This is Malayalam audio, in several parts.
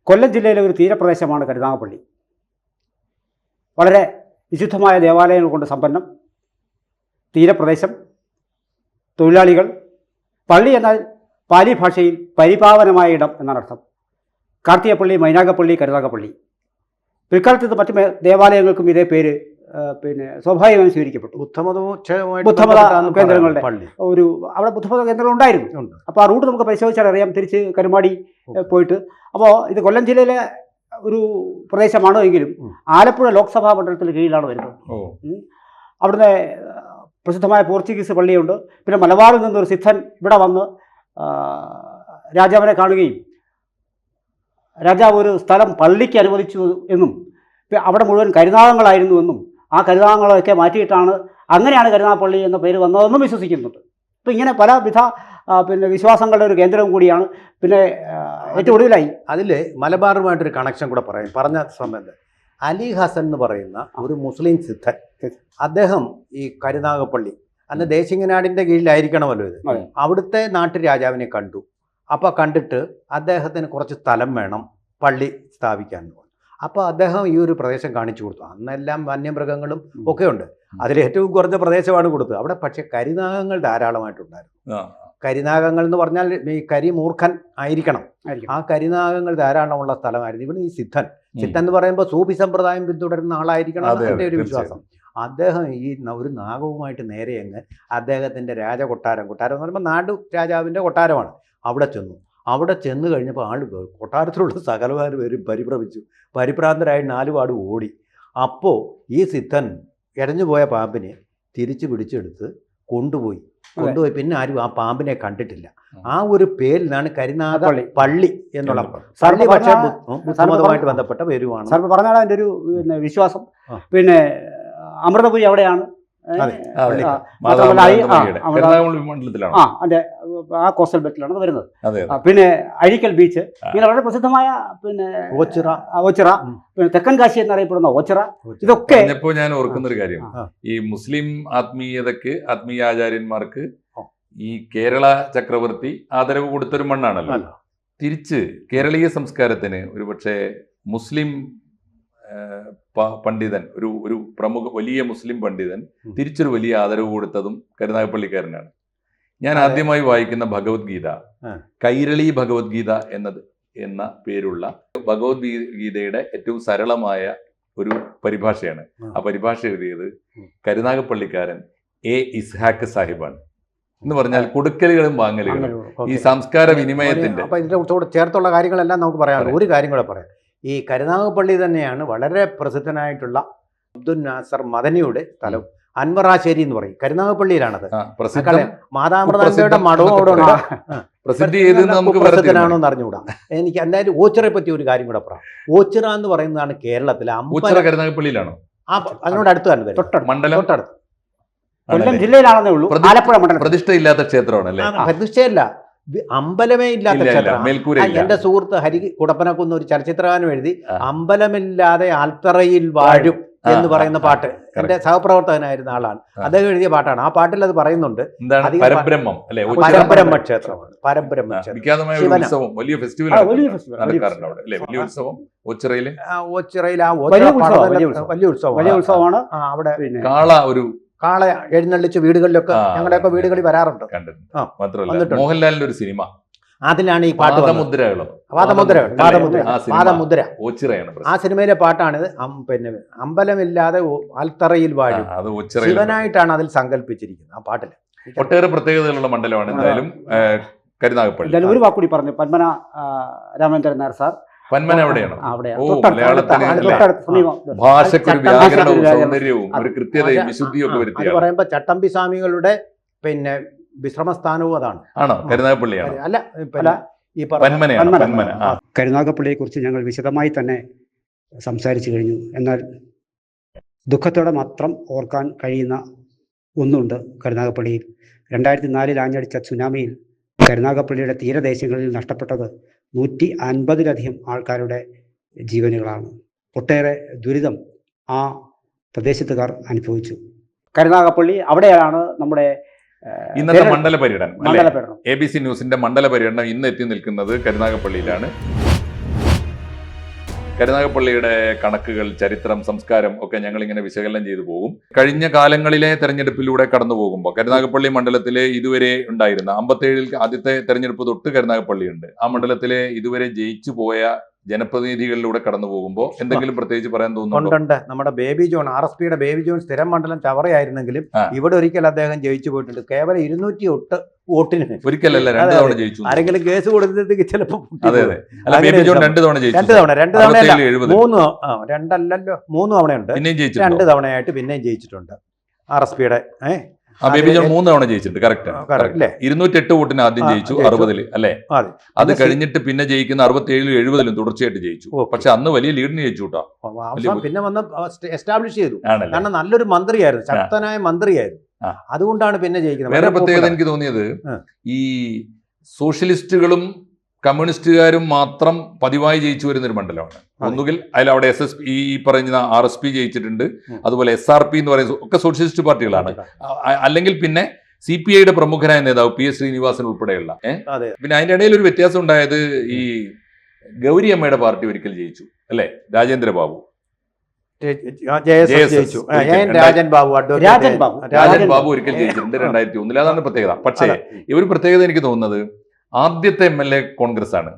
കൊല്ലം ജില്ലയിലെ ഒരു തീരപ്രദേശമാണ് കരുനാഗപ്പള്ളി. വളരെ വിശുദ്ധമായ ദേവാലയങ്ങൾ കൊണ്ട് സമ്പന്നം തീരപ്രദേശം. തൊഴിലാളികൾ. പള്ളി എന്നാൽ പാലി ഭാഷയിൽ പരിപാവനമായ ഇടം എന്നാണ് അർത്ഥം. കാർത്തികപ്പള്ളി, മൈനാഗപ്പള്ളി, കരുനാഗപ്പള്ളി. പിൽക്കാലത്ത് ഇത് മറ്റ് ദേവാലയങ്ങൾക്കും ഇതേ പേര് സ്വാഭാവികമായി സ്വീകരിക്കപ്പെട്ടു. ബുദ്ധമത കേന്ദ്രങ്ങളുടെ ഒരു അവിടെ ബുദ്ധമത കേന്ദ്രങ്ങൾ ഉണ്ടായിരുന്നു. അപ്പോൾ ആ റൂട്ട് നമുക്ക് പരിശോധിച്ചാൽ അറിയാം. തിരിച്ച് കരുമാടി പോയിട്ട്. അപ്പോൾ ഇത് കൊല്ലം ജില്ലയിലെ ഒരു പ്രദേശമാണ് എങ്കിലും ആലപ്പുഴ ലോക്സഭാ മണ്ഡലത്തിന് കീഴിലാണ് വരുന്നത്. അവിടുന്ന് പ്രസിദ്ധമായ പോർച്ചുഗീസ് പള്ളിയുണ്ട്. പിന്നെ മലബാറിൽ നിന്നൊരു സിദ്ധൻ ഇവിടെ വന്ന് രാജാവിനെ കാണുകയും രാജാവ് ഒരു സ്ഥലം പള്ളിക്ക് അനുവദിച്ചു എന്നും അവിടെ മുഴുവൻ കരുനാഗങ്ങളായിരുന്നു എന്നും ആ കരുനാഗങ്ങളൊക്കെ മാറ്റിയിട്ടാണ് അങ്ങനെയാണ് കരുനാഗപ്പള്ളി എന്ന പേര് വന്നതെന്നും വിശ്വസിക്കുന്നുണ്ട്. അപ്പോൾ ഇങ്ങനെ പലവിധ വിശ്വാസങ്ങളുടെ ഒരു കേന്ദ്രവും കൂടിയാണ്. പിന്നെ ഏറ്റവും ഒടുവിലായി അതിൽ മലബാറുമായിട്ടൊരു കണക്ഷൻ കൂടെ പറഞ്ഞ സമയത്ത് അലി ഹസൻ എന്ന് പറയുന്ന ഒരു മുസ്ലിം സിദ്ധൻ, അദ്ദേഹം ഈ കരുനാഗപ്പള്ളി അന്ന് ദേശിങ്ങനാടിൻ്റെ കീഴിലായിരിക്കണമല്ലോ ഇത്, അവിടുത്തെ നാട്ടുരാജാവിനെ കണ്ടു. അപ്പോൾ കണ്ടിട്ട് അദ്ദേഹത്തിന് കുറച്ച് സ്ഥലം വേണം പള്ളി സ്ഥാപിക്കാൻ. അപ്പോൾ അദ്ദേഹം ഈ ഒരു പ്രദേശം കാണിച്ചു കൊടുത്തു. അന്നെല്ലാം വന്യമൃഗങ്ങളും ഒക്കെ ഉണ്ട്. അതിൽ ഏറ്റവും കുറഞ്ഞ പ്രദേശമാണ് കൊടുത്തത് അവിടെ. പക്ഷേ കരിനാഗങ്ങൾ ധാരാളമായിട്ടുണ്ടായിരുന്നു. കരിനാഗങ്ങൾ എന്ന് പറഞ്ഞാൽ ഈ കരിമൂർഖൻ ആയിരിക്കണം. ആ കരിനാഗങ്ങൾ ധാരാളമുള്ള സ്ഥലമായിരുന്നു. ഇവിടെ ഈ സിദ്ധൻ എന്ന് പറയുമ്പോൾ സൂഫി സമ്പ്രദായം പിന്തുടരുന്ന ആളായിരിക്കണം അതിൻ്റെ ഒരു വിശ്വാസം. അദ്ദേഹം ഈ ഒരു നാഗവുമായിട്ട് നേരെ അങ്ങ് അദ്ദേഹത്തിൻ്റെ കൊട്ടാരം എന്ന് പറയുമ്പോൾ നാടു രാജാവിൻ്റെ കൊട്ടാരമാണ്. അവിടെ ചെന്ന് കഴിഞ്ഞപ്പോൾ കൊട്ടാരത്തിലുള്ള സകലമാരും പേരും പരിഭ്രാന്തരായി 4 പാട് ഓടി. അപ്പോൾ ഈ സിദ്ധൻ എടഞ്ഞുപോയ പാമ്പിനെ തിരിച്ചു പിടിച്ചെടുത്ത് കൊണ്ടുപോയി. പിന്നെ ആരും ആ പാമ്പിനെ കണ്ടിട്ടില്ല. ആ ഒരു പേരിലാണ് കരുനാഗപ്പള്ളി എന്നുള്ള പള്ളി. പക്ഷേ ബുദ്ധമതവുമായിട്ട് ബന്ധപ്പെട്ട പേരുമാണ്. സാർ പറഞ്ഞാൽ അതിൻ്റെ ഒരു വിശ്വാസം. പിന്നെ അമൃതപുരി അവിടെയാണ്. ആ കോസ്റ്റൽ ബെൽറ്റിലാണ് വരുന്നത്. പിന്നെ അഴീക്കൽ ബീച്ച്, ഇങ്ങനെ വളരെ പ്രസിദ്ധമായ പിന്നെ ഓച്ചിറ, പിന്നെ തെക്കൻ കാശി എന്നറിയപ്പെടുന്ന ഓച്ചിറ, ഇതൊക്കെ. ഞാൻ ഓർക്കുന്ന ഒരു കാര്യം, ഈ മുസ്ലിം ആത്മീയാചാര്യന്മാർക്ക് ഈ കേരള ചക്രവർത്തി ആദരവ് കൊടുത്തൊരു മണ്ണാണല്ലോ. തിരിച്ച് കേരളീയ സംസ്കാരത്തിന് ഒരുപക്ഷെ മുസ്ലിം പണ്ഡിതൻ, ഒരു പ്രമുഖ വലിയ മുസ്ലിം പണ്ഡിതൻ തിരിച്ചൊരു വലിയ ആദരവ് കൊടുത്തതും കരുനാഗപ്പള്ളിക്കാരനാണ്. ഞാൻ ആദ്യമായി വായിക്കുന്ന ഭഗവത്ഗീത കൈരളി ഭഗവത്ഗീത എന്ന പേരുള്ള ഭഗവത്ഗീതയുടെ ഏറ്റവും സരളമായ ഒരു പരിഭാഷയാണ്. ആ പരിഭാഷ എഴുതിയത് കരുനാഗപ്പള്ളിക്കാരൻ എ ഇസ്ഹാഖ് സാഹിബാണ്. എന്ന് പറഞ്ഞാൽ കൊടുക്കലുകളും വാങ്ങലുകളും ഈ സംസ്കാര വിനിമയത്തിന്റെ. അപ്പൊ ഇതിന്റെ കൂടെ ചേർത്തുള്ള കാര്യങ്ങളെല്ലാം നമുക്ക് പറയാം. ഒരു കാര്യം കൂടെ പറയാം. ഈ കരുനാഗപ്പള്ളി തന്നെയാണ് വളരെ പ്രസിദ്ധനായിട്ടുള്ള അബ്ദുൽ നാസർ മദനിയുടെ സ്ഥലം. അൻവറാശ്ശേരി എന്ന് പറയും. കരുനാഗപ്പള്ളിയിലാണത്. മാതാമൃതാംബയുടെ മഠവും അവിടെ ഉണ്ട്. പ്രസിദ്ധനാണോ എന്ന് അറിഞ്ഞുകൂടാ. എനിക്ക് എന്തായാലും ഓച്ചിറയെ പറ്റി ഒരു കാര്യം കൂടെ പറയാം. ഓച്ചിറ എന്ന് പറയുന്നതാണ് കേരളത്തിലെ കരുനാഗപ്പള്ളിയിലാണോ? അതിനോട് അടുത്ത് തന്നെ തൊട്ടടുത്ത് കൊല്ലം ജില്ലയിലാണെന്നേ ഉള്ളൂ. ആലപ്പുഴ മണ്ഡലം പ്രതിഷ്ഠയില്ലാത്ത ക്ഷേത്രമാണ്. പ്രതിഷ്ഠയല്ല, അമ്പലമേ ഇല്ലാത്ത ക്ഷേത്രം. എന്റെ സുഹൃത്ത് ഹരി കുടപ്പനക്കുന്ന് ഒരു ചലച്ചിത്രഗാനം എഴുതി, അമ്പലമില്ലാതെ ആൽത്തറയിൽ വാഴും എന്ന് പറയുന്ന പാട്ട്. എന്റെ സഹപ്രവർത്തകനായിരുന്ന ആളാണ്. അദ്ദേഹം എഴുതിയ പാട്ടാണ്. ആ പാട്ടിൽ അത് പറയുന്നുണ്ട്. പരബ്രഹ്മ ക്ഷേത്രമാണ്. പരബ്രഹ്മ വലിയ ഉത്സവമാണ് അവിടെ. കാള എഴുന്നള്ളിച്ച് വീടുകളിലൊക്കെ, ഞങ്ങളുടെയൊക്കെ വീടുകളിൽ വരാറുണ്ട്. മോഹൻലാലിന്റെ ഒരു സിനിമ, അതിലാണ് ഈ പാട്ട്. വാദമുദ്ര ആ സിനിമയിലെ പാട്ടാണ്. പിന്നെ അമ്പലമില്ലാതെ ആൽത്തറയിൽ വാഴും ശിവനായിട്ടാണ് അതിൽ സങ്കല്പിച്ചിരിക്കുന്നത്. ആ പാട്ടിൽ ഒട്ടേറെ പ്രത്യേകതകളുള്ള മണ്ഡലമാണ് എന്തായാലും കരുനാഗപ്പള്ളി. ഒരു വാക്കുകൂടി പറഞ്ഞു. പന്മന രാമചന്ദ്രൻ നായർ സാർ. പന്മന എവിടെയാണ്? ഭാഷയ്ക്കൊരു വ്യാകരണവും സൗന്ദര്യവും ഒരു കൃത്യതയും വിശുദ്ധിയും ഒക്കെ വരുത്തി പറയുമ്പോ ചട്ടമ്പി സ്വാമികളുടെ പിന്നെ വിശ്രമസ്ഥാനവും അതാണ്. ആണോ? കരുനാഗപ്പള്ളിയാണ്. അല്ല, ഈ കരുനാഗപ്പള്ളിയെ കുറിച്ച് ഞങ്ങൾ വിശദമായി തന്നെ സംസാരിച്ചു കഴിഞ്ഞു. എന്നാൽ ദുഃഖത്തോടെ മാത്രം ഓർക്കാൻ കഴിയുന്ന ഒന്നുണ്ട് കരുനാഗപ്പള്ളിയിൽ. 2004 ആഞ്ഞടിച്ച സുനാമിയിൽ കരുനാഗപ്പള്ളിയുടെ തീരദേശങ്ങളിൽ നഷ്ടപ്പെട്ടത് 150-ലധികം ആൾക്കാരുടെ ജീവനുകളാണ്. ഒട്ടേറെ ദുരിതം ആ പ്രദേശത്തുകാർ അനുഭവിച്ചു. കരുനാഗപ്പള്ളി അവിടെയാണ് നമ്മുടെ ഇന്നത്തെ മണ്ഡല പര്യടനം. ABC ന്യൂസിന്റെ മണ്ഡല പര്യടനം ഇന്ന് എത്തി നിൽക്കുന്നത് കരുനാഗപ്പള്ളിയിലാണ്. കരുനാഗപ്പള്ളിയുടെ കണക്കുകൾ, ചരിത്രം, സംസ്കാരം ഒക്കെ ഞങ്ങൾ ഇങ്ങനെ വിശകലനം ചെയ്തു പോകും. കഴിഞ്ഞ കാലങ്ങളിലെ തെരഞ്ഞെടുപ്പിലൂടെ കടന്നു പോകുമ്പോൾ കരുനാഗപ്പള്ളി മണ്ഡലത്തിലെ ഇതുവരെ ഉണ്ടായിരുന്ന 57 ആദ്യത്തെ തെരഞ്ഞെടുപ്പ് തൊട്ട് കരുനാഗപ്പള്ളിയുണ്ട്. ആ മണ്ഡലത്തിലെ ഇതുവരെ ജയിച്ചു പോയ ജനപ്രതിനിധികളിലൂടെ കടന്നു പോകുമ്പോൾ എന്തെങ്കിലും പ്രത്യേകിച്ച് പറയാൻ തോന്നുന്നുണ്ടോ? നമ്മുടെ ബേബി ജോൺ, RSPയുടെ ബേബി ജോൺ സ്ഥിരം മണ്ഡലം ചവറയായിരുന്നെങ്കിലും ഇവിടെ ഒരിക്കൽ അദ്ദേഹം ജയിച്ചു പോയിട്ടുണ്ട്. കേവലം 208 വോട്ടിന്. ഒരിക്കലല്ല, 2 തവണ ജയിച്ചു. ആരെങ്കിലും കേസ് കൊടുത്തിട്ട് ചിലപ്പോൾ അതെ അതെ. അല്ല, ബേബി ജോൺ 2 തവണ ജയിച്ചു. 2 തവണ 2 തവണയുണ്ട്. പിന്നെയും ജയിച്ചു. 2 തവണയായിട്ട് പിന്നെയും ജയിച്ചിട്ടുണ്ട് RSPയുടെ. ബേബി ജോൺ 3 തവണ ജയിച്ചിട്ടുണ്ട്. കറക്റ്റ്. 208 വോട്ടിന് ആദ്യം ജയിച്ചു 60-ൽ അല്ലേ? അത് കഴിഞ്ഞിട്ട് പിന്നെ ജയിക്കുന്ന 67-ലും 70-ലും തുടർച്ചയായിട്ട് ജയിച്ചു. പക്ഷെ അന്ന് വലിയ ലീഡിന് ജയിച്ചു കേട്ടോ. പിന്നെ വന്ന് എസ്റ്റാബ്ലിഷ് ചെയ്തു. കാരണം നല്ലൊരു മന്ത്രിയായിരുന്നു, ശക്തനായ മന്ത്രിയായിരുന്നു. അതുകൊണ്ടാണ് പിന്നെ ജയിക്കുന്നത്. വേറെ പ്രത്യേകത എനിക്ക് തോന്നിയത്, ഈ സോഷ്യലിസ്റ്റുകളും കമ്മ്യൂണിസ്റ്റുകാരും മാത്രം പതിവായി ജയിച്ചു വരുന്നൊരു മണ്ഡലമാണ്. ഒന്നുകിൽ അവിടെ SSP, ഈ പറയുന്ന RSP ജയിച്ചിട്ടുണ്ട്, അതുപോലെ SRP എന്ന് പറയുന്ന ഒക്കെ സോഷ്യലിസ്റ്റ് പാർട്ടികളാണ്. അല്ലെങ്കിൽ പിന്നെ CPIയുടെ പ്രമുഖനായ നേതാവ് PS ശ്രീനിവാസൻ ഉൾപ്പെടെയുള്ള. പിന്നെ അതിന്റെ ഇടയിൽ ഒരു വ്യത്യാസം ഉണ്ടായത്, ഈ ഗൗരി അമ്മയുടെ പാർട്ടി ഒരിക്കൽ ജയിച്ചു അല്ലെ? രാജേന്ദ്ര ബാബു ഒരിക്കൽ ജയിച്ചിട്ടുണ്ട് 2001. അതാണ് പ്രത്യേകത. പക്ഷേ ഒരു പ്രത്യേകത എനിക്ക് തോന്നുന്നത്, ആദ്യത്തെ MLA കോൺഗ്രസ് ആണ്.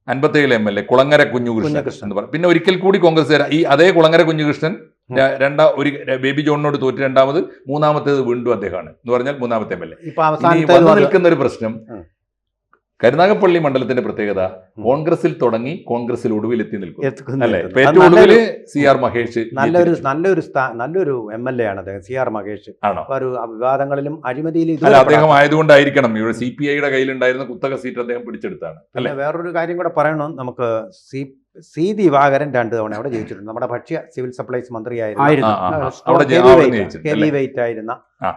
57 MLA കുളങ്ങര കുഞ്ഞുകൃഷ്ണൻ എന്ന് പറയും. പിന്നെ ഒരിക്കൽ കൂടി കോൺഗ്രസ്, ഈ അതേ കുളങ്ങര കുഞ്ഞുകൃഷ്ണൻ ഒരു ബേബി ജോണിനോട് തോറ്റ് രണ്ടാമത്, മൂന്നാമത്തേത് വീണ്ടും അദ്ദേഹമാണ് എന്ന് പറഞ്ഞാൽ 3ാമത്തെ MLA. വന്നു നിൽക്കുന്ന ഒരു പ്രശ്നം, കരുനാഗപ്പള്ളി മണ്ഡലത്തിന്റെ പ്രത്യേകത, കോൺഗ്രസിൽ തുടങ്ങി കോൺഗ്രസിൽ ഒടുവിലെത്തി നിൽക്കും അല്ലെ? ഏറ്റവും ഒടുവിൽ CR മഹേഷ്. നല്ലൊരു MLA ആണ് അദ്ദേഹം, CR മഹേഷ്. ആണോ? ഒരു വിവാദങ്ങളിലും അഴിമതിയിലും അദ്ദേഹം ആയതുകൊണ്ടായിരിക്കണം ഇവിടെ CPIയുടെ കയ്യിലുണ്ടായിരുന്ന കുത്തക സീറ്റ് അദ്ദേഹം പിടിച്ചെടുത്താണ് അല്ലെ? വേറൊരു കാര്യം കൂടെ പറയണം നമുക്ക്. C ദിവാകരൻ 2 തവണ അവിടെ ജയിച്ചിട്ടുണ്ട്. നമ്മുടെ ഭക്ഷ്യ സിവിൽ സപ്ലൈസ് മന്ത്രിയായിരുന്നു,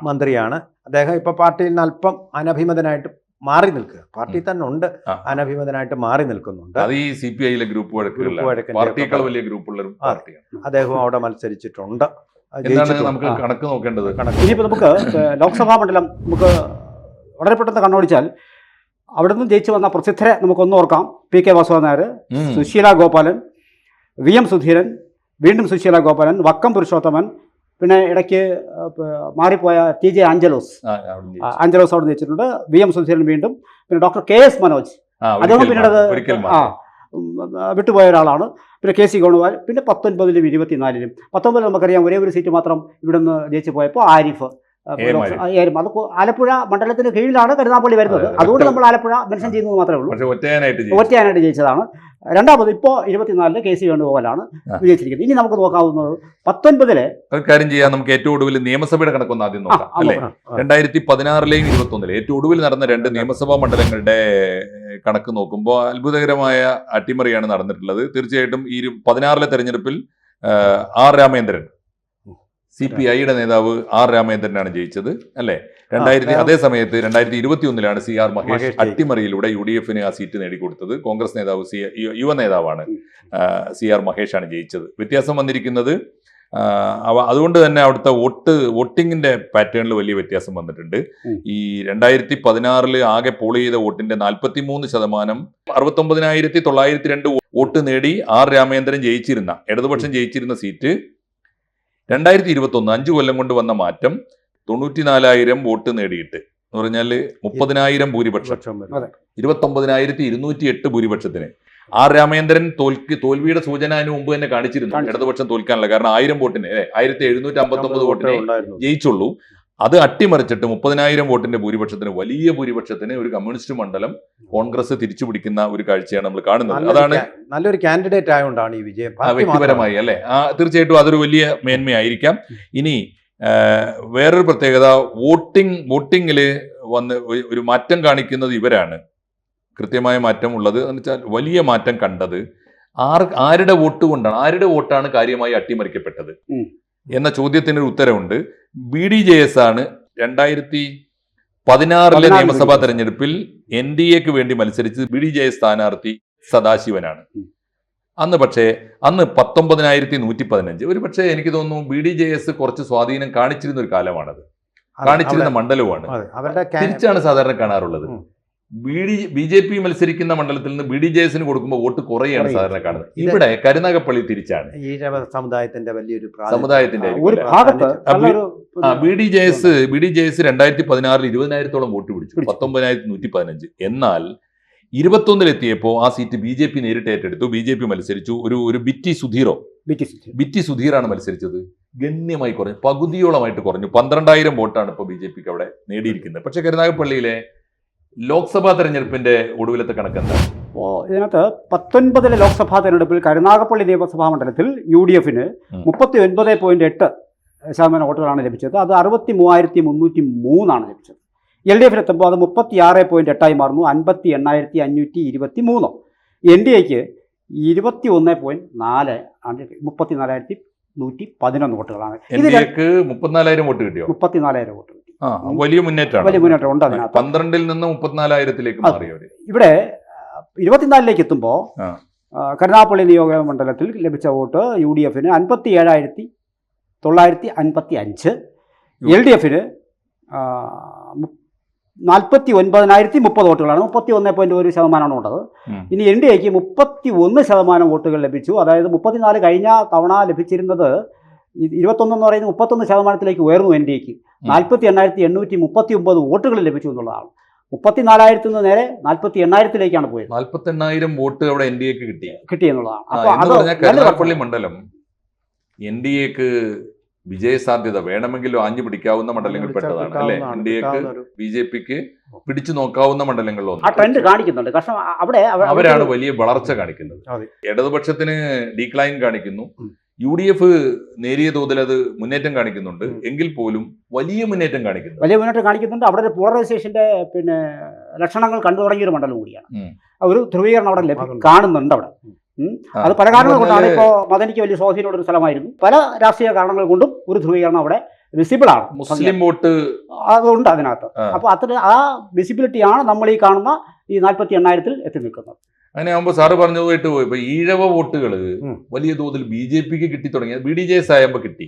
മന്ത്രിയാണ് അദ്ദേഹം. ഇപ്പൊ പാർട്ടിയിൽ നിന്ന് അല്പം അനഭിമതനായിട്ട് മാറി നിൽക്കുക. പാർട്ടി തന്നെ ഉണ്ട്, അനഭിമതനായിട്ട് മാറി നിൽക്കുന്നുണ്ട്. അത് ഈ CPIയിലെ ഗ്രൂപ്പ് പാർട്ടിയേക്കാൾ വലിയ ഗ്രൂപ്പുള്ള പാർട്ടിയാണ്. അദ്ദേഹം അവിടെ മത്സരിച്ചിട്ടുണ്ട്. നമുക്ക് കണക്ക് നോക്കേണ്ടത്. ഇനിയിപ്പോൾ നമുക്ക് ലോക്സഭാ മണ്ഡലം നമുക്ക് വളരെ പെട്ടെന്ന് കണ്ണോടിച്ചാൽ അവിടെ നിന്ന് ജയിച്ചു വന്ന പ്രസിദ്ധരെ നമുക്കൊന്ന് ഓർക്കാം. PK വാസുദേവൻ നായർ, സുശീല ഗോപാലൻ, VM സുധീരൻ, വീണ്ടും സുശീല ഗോപാലൻ, വക്കം പുരുഷോത്തമൻ, പിന്നെ ഇടയ്ക്ക് മാറിപ്പോയ TJ ആഞ്ചലോസ് അവിടെ ജയിച്ചിട്ടുണ്ട്. VM സുധീരൻ വീണ്ടും, പിന്നെ ഡോക്ടർ KS മനോജ്, അദ്ദേഹം പിന്നീട് വിട്ടുപോയ ഒരാളാണ്. പിന്നെ KC വേണുഗോപാൽ, പിന്നെ 19-ലും 24-ലും 19 നമുക്കറിയാം ഒരേ ഒരു സീറ്റ് മാത്രം ഇവിടെ നിന്ന് ജയിച്ചു പോയപ്പോൾ ആരിഫ്. അത് ആലപ്പുഴ മണ്ഡലത്തിന് കീഴിലാണ് കരുനാഗപ്പള്ളി വരുന്നത്. അതുകൊണ്ട് നമ്മൾ ആലപ്പുഴ മെൻഷൻ ചെയ്യുന്നത് മാത്രമേ ഉള്ളൂ. ഒറ്റയാനായിട്ട് ജയിച്ചതാണ്. രണ്ടാമത് ഇപ്പോൾ 24-ല് KC വേണുഗോപാലാണ് വിജയിച്ചിരിക്കുന്നത്. ഇനി നമുക്ക് നോക്കാവുന്നത് 19-ല് കാര്യം ചെയ്യാം. നമുക്ക് ഏറ്റവും ഒടുവിൽ നിയമസഭയുടെ കണക്കൊന്ന് ആദ്യം നോക്കാം അല്ലേ? 2016-ലെയും 21-ലെ ഏറ്റവും ഒടുവിൽ നടന്ന 2 നിയമസഭാ മണ്ഡലങ്ങളുടെ കണക്ക് നോക്കുമ്പോൾ അത്ഭുതകരമായ അട്ടിമറിയാണ് നടന്നിട്ടുള്ളത്. തീർച്ചയായിട്ടും ഈ 16-ലെ തെരഞ്ഞെടുപ്പിൽ R രാമേന്ദ്രൻ, CPIയുടെ നേതാവ് R രാമേന്ദ്രനാണ് ജയിച്ചത് അല്ലെ? അതേ സമയത്ത് 2021-ലാണ് CR മഹേഷ് അട്ടിമറിയിലൂടെ UDFന് ആ സീറ്റ് നേടിക്കൊടുത്തത്. കോൺഗ്രസ് നേതാവ്, യുവ നേതാവാണ് CR മഹേഷാണ് ജയിച്ചത്. വ്യത്യാസം വന്നിരിക്കുന്നത്, അതുകൊണ്ട് തന്നെ അവിടുത്തെ വോട്ടിങ്ങിന്റെ പാറ്റേണിൽ വലിയ വ്യത്യാസം വന്നിട്ടുണ്ട്. ഈ 2016-ല് ആകെ പോൾ ചെയ്ത വോട്ടിന്റെ 43%, 69,902 വോട്ട് നേടി R രാമേന്ദ്രൻ ജയിച്ചിരുന്ന, ഇടതുപക്ഷം ജയിച്ചിരുന്ന സീറ്റ് 2021 5 കൊല്ലം കൊണ്ട് വന്ന മാറ്റം 94,000 വോട്ട് നേടിയിട്ട് എന്ന് പറഞ്ഞാൽ 30,000 ഭൂരിപക്ഷം, 29,208 ഭൂരിപക്ഷത്തിന്. R രാമേന്ദ്രൻ തോൽവിയുടെ സൂചന അതിന് മുമ്പ് തന്നെ കാണിച്ചിരുന്നു, ഇടതുപക്ഷം തോൽക്കാനുള്ള. കാരണം 1000 വോട്ടിന് 1759 വോട്ടിനെ ജയിച്ചുള്ളൂ. അത് അട്ടിമറിച്ചിട്ട് 30,000 വോട്ടിന്റെ ഭൂരിപക്ഷത്തിന്, വലിയ ഭൂരിപക്ഷത്തിന് ഒരു കമ്മ്യൂണിസ്റ്റ് മണ്ഡലം കോൺഗ്രസ് തിരിച്ചു പിടിക്കുന്ന ഒരു കാഴ്ചയാണ് നമ്മൾ കാണുന്നത്. അതാണ് നല്ലൊരു കാൻഡിഡേറ്റ് ആയതുകൊണ്ടാണ് ഈ വിജയം വ്യക്തിപരമായി അല്ലെ? തീർച്ചയായിട്ടും അതൊരു വലിയ മേന്മയായിരിക്കാം. ഇനി വേറൊരു പ്രത്യേകത, വോട്ടിങ്ങിൽ വന്ന് ഒരു മാറ്റം കാണിക്കുന്നത് ഇവരാണ്. കൃത്യമായ മാറ്റം ഉള്ളത് എന്ന് വെച്ചാൽ വലിയ മാറ്റം കണ്ടത് ആരുടെ വോട്ട് കൊണ്ടാണ്, ആരുടെ വോട്ടാണ് കാര്യമായി അട്ടിമറിക്കപ്പെട്ടത് എന്ന ചോദ്യത്തിനൊരു ഉത്തരവുണ്ട്. BDJS ആണ് 2016-ലെ നിയമസഭാ തെരഞ്ഞെടുപ്പിൽ NDAക്ക് വേണ്ടി മത്സരിച്ച് BDJS സ്ഥാനാർത്ഥി സദാശിവനാണ്. അന്ന് 19,115. ഒരു പക്ഷേ എനിക്ക് തോന്നുന്നു BDJS കുറച്ച് സ്വാധീനം കാണിച്ചിരുന്ന ഒരു കാലമാണത്, കാണിച്ചിരുന്ന മണ്ഡലവുമാണ്. തിരിച്ചാണ് സാധാരണ കാണാറുള്ളത്. ബി ജെ പി മത്സരിക്കുന്ന മണ്ഡലത്തിൽ നിന്ന് BDJS കൊടുക്കുമ്പോൾ വോട്ട് കുറയാണ് സാധാരണ കാണുന്നത്. ഇവിടെ കരുനാഗപ്പള്ളി തിരിച്ചാണ്. ഈഴവ സമുദായത്തിന്റെ വലിയൊരു സമുദായത്തിന്റെ ഒരു ഭാഗത്ത് BDJS 2016 20,000-ഓളം വോട്ട് പിടിച്ചു, 19,115. എന്നാൽ 21-ലെത്തിയപ്പോൾ ആ സീറ്റ് BJP നേരിട്ട് ഏറ്റെടുത്തു. BJP മത്സരിച്ചു. ഒരു ബിറ്റി സുധീറാണ് മത്സരിച്ചത്. ഗണ്യമായി കുറഞ്ഞു, പകുതിയോളമായിട്ട് കുറഞ്ഞു. 12,000 വോട്ടാണ് ഇപ്പോൾ BJPക്ക് അവിടെ നേടിയിരിക്കുന്നത്. പക്ഷെ കരുനാഗപ്പള്ളിയിലെ ലോക്സഭാ തെരഞ്ഞെടുപ്പിന്റെ ഒടുവിലത്തെ കണക്കെന്താ? ഇതിനകത്ത് 19 ലോക്സഭാ തെരഞ്ഞെടുപ്പിൽ കരുനാഗപ്പള്ളി നിയമസഭാ മണ്ഡലത്തിൽ UDF 39.8% വോട്ടുകളാണ് ലഭിച്ചത്. അത് 63,303 ലഭിച്ചത്. LDF എത്തുമ്പോൾ അത് 36.8 മാറുന്നു, 58,523. NDAക്ക് 21.4 ആണ്, 34,111 വോട്ടുകളാണ്. NDAക്ക് 34,000 വോട്ട് കിട്ടിയോ? 34,000 വോട്ട് കിട്ടി. വലിയ മുന്നേറ്റം ഉണ്ട് അതിനകത്ത്. 12-ൽ നിന്ന് 34,000-ലേക്ക് മാറിയവര്. ഇവിടെ 24-ലേക്ക് എത്തുമ്പോൾ കരുനാഗപ്പള്ളി നിയോജക മണ്ഡലത്തിൽ ലഭിച്ച വോട്ട് UDF 57,955, LDF 49,030 വോട്ടുകളാണ്, 31.1% ഉള്ളത്. ഇനി NDAക്ക് 31% വോട്ടുകൾ ലഭിച്ചു. അതായത് 34 കഴിഞ്ഞ തവണ ലഭിച്ചിരുന്നത് 21 എന്ന് പറയുന്നത് 31%-ലേക്ക് ഉയർന്നു. NDAക്ക് 48,839 വോട്ടുകൾ ലഭിച്ചു എന്നുള്ളതാണ്. 34,000 നിന്ന് നേരെ 48,000-ലേക്കാണ് പോയത്. 48,000 വോട്ട് അവിടെ NDAക്ക് കിട്ടി എന്നുള്ളതാണ്. കരുനാഗപ്പള്ളി മണ്ഡലം NDAക്ക് വിജയസാധ്യത വേണമെങ്കിലും ആഞ്ഞു പിടിക്കാവുന്ന മണ്ഡലങ്ങളിൽ പെട്ടതാണ് അല്ലെ. NDAക്ക് BJPക്ക് പിടിച്ചു നോക്കാവുന്ന മണ്ഡലങ്ങളിലൊന്നും. ആ ട്രെൻഡ് കാണിക്കുന്നുണ്ട്. കാരണം അവരാണ് വലിയ വളർച്ച കാണിക്കുന്നത്. ഇടതുപക്ഷത്തിന് ഡീക്ലൈൻ കാണിക്കുന്നു. UDF നേരിയ തോതിൽ അത് മുന്നേറ്റം കാണിക്കുന്നുണ്ട്. എങ്കിൽ പോലും വലിയ മുന്നേറ്റം കാണിക്കുന്നുണ്ട്. അവിടെ ഒരു പോളറൈസേഷന്റെ ലക്ഷണങ്ങൾ കണ്ടു തുടങ്ങിയ ഒരു മണ്ഡലം കൂടിയാണ്. ഒരു ധ്രുവീകരണം അവിടെ കാണുന്നുണ്ട് അവിടെ. അത് പല കാരണങ്ങൾ കൊണ്ടാണ്. ഇപ്പോൾ മദനിക്ക് വലിയ സ്വാധീനമുള്ള ഒരു സ്ഥലമായിരുന്നു. പല രാഷ്ട്രീയ കാരണങ്ങൾ കൊണ്ടും ഒരു ധ്രുവീകരണം അവിടെ വിസിബിൾ ആണ്. മുസ്ലിം വോട്ട് അതുണ്ട് അതിനകത്ത്. അപ്പോൾ ആ വിസിബിലിറ്റിയാണ് നമ്മൾ ഈ കാണുന്ന ഈ 48,000-ൽ എത്തി നിൽക്കുന്നത്. അങ്ങനെ ആകുമ്പോൾ സാറ് പറഞ്ഞതുമായിട്ട് പോയി. ഇപ്പൊ ഈഴവ വോട്ടുകൾ വലിയ തോതിൽ BJPക്ക് കിട്ടി തുടങ്ങിയത് BDJS ആയപ്പോ കിട്ടി.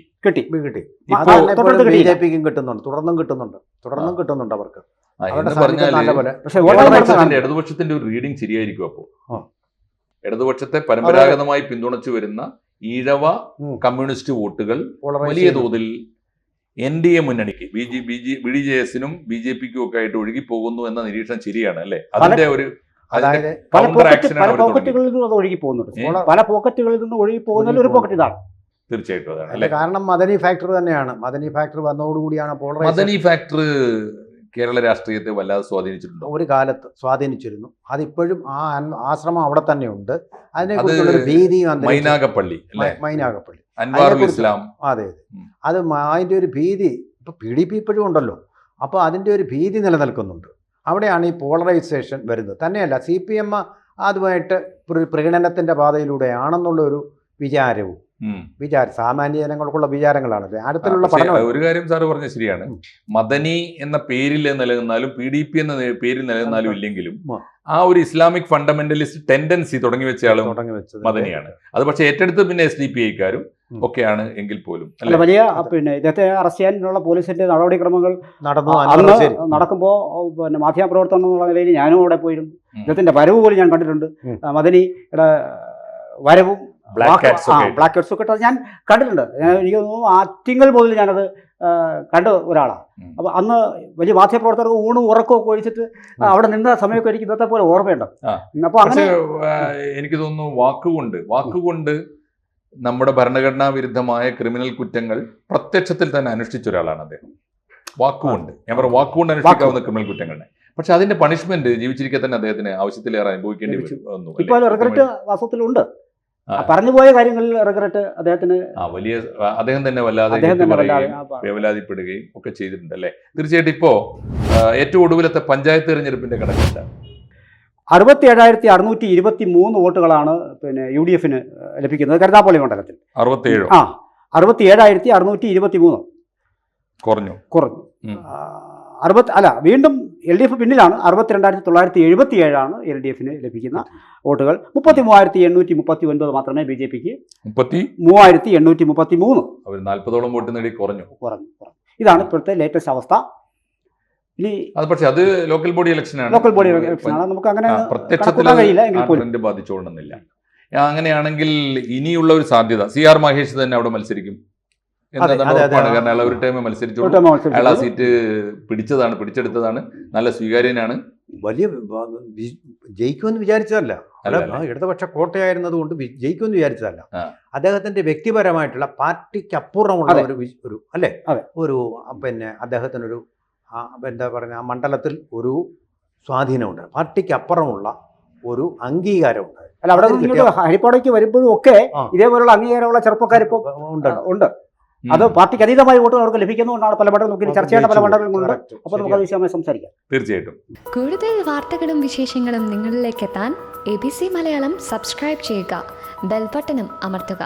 BJPക്കും കിട്ടുന്നുണ്ട്, തുടർന്നും കിട്ടുന്നുണ്ട് അവർക്ക്. എന്ന് പറഞ്ഞാൽ ഇടതുപക്ഷത്തിന്റെ ഒരു റീഡിങ് ശരിയായിരിക്കും. അപ്പോ ഇടതുപക്ഷത്തെ പരമ്പരാഗതമായി പിന്തുണച്ചു വരുന്ന ഈഴവ കമ്മ്യൂണിസ്റ്റ് വോട്ടുകൾ വലിയ തോതിൽ NDA മുന്നണിക്ക് BDJS-നും BJPക്കും ഒക്കെ ആയിട്ട് ഒഴുകി പോകുന്നു എന്ന നിരീക്ഷണം ശരിയാണ് അല്ലെ? അതിന്റെ ഒരു പല പോക്കറ്റുകളിൽ നിന്ന് ഒഴുകി പോകുന്നുണ്ട്. പല പോക്കറ്റുകളിൽ നിന്ന് ഒഴുകി പോകുന്ന ഒരു പോക്കറ്റ് ഇതാണ്. തീർച്ചയായിട്ടും അതാണ് അല്ലെ. കാരണം മദനി ഫാക്ടർ തന്നെയാണ്. മദനി ഫാക്ടർ വന്നതോടുകൂടിയാണ് മദനി ഫാക്ടർ കേരള രാഷ്ട്രീയത്തെ വല്ലാതെ സ്വാധീനിച്ചിട്ടുണ്ടോ? ഒരു കാലത്ത് സ്വാധീനിച്ചിരുന്നു. അതിപ്പോഴും ആ ആശ്രമം അവിടെ തന്നെ ഉണ്ട്. അതിനെക്കുറിച്ചുള്ളൊരു ഭീതി മൈനാഗപ്പള്ളി അൻവാറുൽ ഇസ്ലാം. അതെ, അത് അതിൻ്റെ ഒരു ഭീതി ഇപ്പൊ PDP ഇപ്പോഴും ഉണ്ടല്ലോ. അപ്പോൾ അതിൻ്റെ ഒരു ഭീതി നിലനിൽക്കുന്നുണ്ട്. അവിടെയാണ് ഈ പോളറൈസേഷൻ വരുന്നത്. തന്നെയല്ല CPM അതുമായിട്ട് പ്രകടനത്തിന്റെ പാതയിലൂടെയാണെന്നുള്ള ഒരു വിചാരം സാമാന്യ ജനങ്ങൾക്കുള്ള വിചാരങ്ങളാണ്. അടുത്തുള്ള ഒരു കാര്യം സാറ് പറഞ്ഞത് ശരിയാണ്. മദനി എന്ന പേരിൽ നിലനിന്നാലും PDP എന്ന പേരിൽ നിലനിന്നാലും ഇല്ലെങ്കിലും ആ ഒരു ഇസ്ലാമിക് ഫണ്ടമെന്റലിസ്റ്റ് ടെൻഡൻസി തുടങ്ങി വെച്ചയാളും മദനിയാണ്. അത് പക്ഷെ ഏറ്റെടുത്ത് പിന്നെ SDPI-ക്കാരും ഒക്കെയാണ് എങ്കിൽ പോലും വലിയ ഇദ്ദേഹത്തെ അറസ്റ്റ് ചെയ്യാനുള്ള പോലീസിന്റെ നടപടിക്രമങ്ങൾ നടക്കുമ്പോൾ മാധ്യമപ്രവർത്തനം എന്നുള്ള നിലയിൽ ഞാനും അവിടെ പോയിരുന്നു. ഇദ്ദേഹത്തിന്റെ വരവ് പോലും ഞാൻ കണ്ടിട്ടുണ്ട്. മദനിയുടെ വരവും ബ്ലാക്ക് കാറ്റ്സ് ഒക്കെ ഞാൻ കണ്ടിട്ടുണ്ട്. എനിക്ക് തോന്നുന്നു ആറ്റിങ്ങൽ മുതൽ ഞാനത് കണ്ട ഒരാളാണ്. അപ്പോൾ അന്ന് വലിയ മാധ്യമപ്രവർത്തകർക്ക് ഊണും ഉറക്കമൊക്കെ ഒഴിച്ചിട്ട് അവിടെ നിന്ന സമയമൊക്കെ എനിക്ക് ഇന്നത്തെ പോലെ ഓർമ്മയുണ്ട്. അപ്പോൾ അങ്ങനെ എനിക്ക് തോന്നുന്നു വാക്കുകൊണ്ട് നമ്മുടെ ഭരണഘടനാ വിരുദ്ധമായ ക്രിമിനൽ കുറ്റങ്ങൾ പ്രത്യക്ഷത്തിൽ തന്നെ അനുഷ്ഠിച്ച ഒരാളാണ് അദ്ദേഹം. വാക്കുകൊണ്ട് അനുഷ്ഠിക്കാവുന്ന ക്രിമിനൽ കുറ്റങ്ങളെ. പക്ഷെ അതിന്റെ പണിഷ്മെന്റ് ജീവിച്ചിരിക്കെ തന്നെ അദ്ദേഹത്തിന് ആവശ്യത്തിലേറെ അനുഭവിക്കേണ്ടി വന്നു. ഇപ്പോൾ റിഗ്രറ്റ് വാസ്തവത്തിലുണ്ട്. പറഞ്ഞുപോയ കാര്യങ്ങളിൽ റിഗ്രറ്റ് അദ്ദേഹത്തിന് അദ്ദേഹം തന്നെ വല്ലാതെ വേവലാതിപ്പെടുകയും ഒക്കെ ചെയ്തിട്ടുണ്ട് അല്ലേ? തീർച്ചയായിട്ടും. ഇപ്പോ ഏറ്റവും ഒടുവിലത്തെ പഞ്ചായത്ത് തെരഞ്ഞെടുപ്പിന്റെ കണക്കെന്താ? 67,623 വോട്ടുകളാണ് UDF ലഭിക്കുന്നത് കരുനാഗപ്പള്ളി മണ്ഡലത്തിൽ. 67,623 കുറഞ്ഞു. വീണ്ടും LDF പിന്നിലാണ്. 62,977 LDF ലഭിക്കുന്ന വോട്ടുകൾ. 33,839 മാത്രമേ BJPക്ക്. 33,833. 40ഓളം വോട്ട് നേടി കുറഞ്ഞു. ഇതാണ് ഇപ്പോഴത്തെ ലേറ്റസ്റ്റ് അവസ്ഥ. ഇനി അത് പക്ഷെ അത് ലോക്കൽ ബോഡി ഇലക്ഷനാണ്. ലോക്കൽ ബോഡി ഇലക്ഷനാണ്, നമുക്ക് അങ്ങനെ പ്രത്യക്ഷത്തിൽ കണക്കൂട്ടാൻ കഴിയില്ല എങ്കിൽ പോലും. ട്രെൻഡ് ബാധിച്ചോളണമെന്നില്ല. അങ്ങനെയാണെങ്കിൽ ഇനിയുള്ള ഒരു സാധ്യത CR മഹേഷ് തന്നെ അവിടെ മത്സരിക്കും എന്നതാണ് ഉറപ്പാണ്. കാരണം അയാൾ ഒരു ടൈം മത്സരിച്ചോളൂ, അയാൾ ആ സീറ്റ് പിടിച്ചെടുത്തതാണ്, നല്ല സ്വീകാര്യനാണ്. വലിയ ജയിക്കുമെന്ന് വിചാരിച്ചതല്ല, ഇടതുപക്ഷ കോട്ടയായിരുന്നത് കൊണ്ട് ജയിക്കുമെന്ന് വിചാരിച്ചതല്ല. അദ്ദേഹത്തിന്റെ വ്യക്തിപരമായിട്ടുള്ള പാർട്ടിക്ക് അപ്പുറമുള്ള ഒരു അല്ലേ ഒരു പിന്നെ അദ്ദേഹത്തിനൊരു എന്താ പറയുക, ആ മണ്ഡലത്തിൽ ഒരു സ്വാധീനമുണ്ട്, പാർട്ടിക്ക് അപ്പുറമുള്ള ഒരു അംഗീകാരമുണ്ട്. അല്ല, അവിടെ ഹരിപ്പാടേക്ക് വരുമ്പോഴും ഒക്കെ ഇതേപോലുള്ള അംഗീകാരമുള്ള ചെറുപ്പക്കാർ ഇപ്പോൾ ഉണ്ട്. അത് പാർട്ടിക്ക് അതീതമായ വോട്ടുകൾ അവർക്ക് ലഭിക്കുന്നതുകൊണ്ടാണ് പല മണ്ഡലം നമുക്ക് ചർച്ച ചെയ്യേണ്ട പല മണ്ഡലങ്ങളുണ്ട്. അപ്പോൾ നമുക്ക് അത് വിഷയമായി സംസാരിക്കാം. തീർച്ചയായിട്ടും. കൂടുതൽ വാർത്തകളും വിശേഷങ്ങളും നിങ്ങളിലേക്ക് എത്താൻ ABC മലയാളം സബ്സ്ക്രൈബ് ചെയ്യുക, ബെൽ ബട്ടണും അമർത്തുക.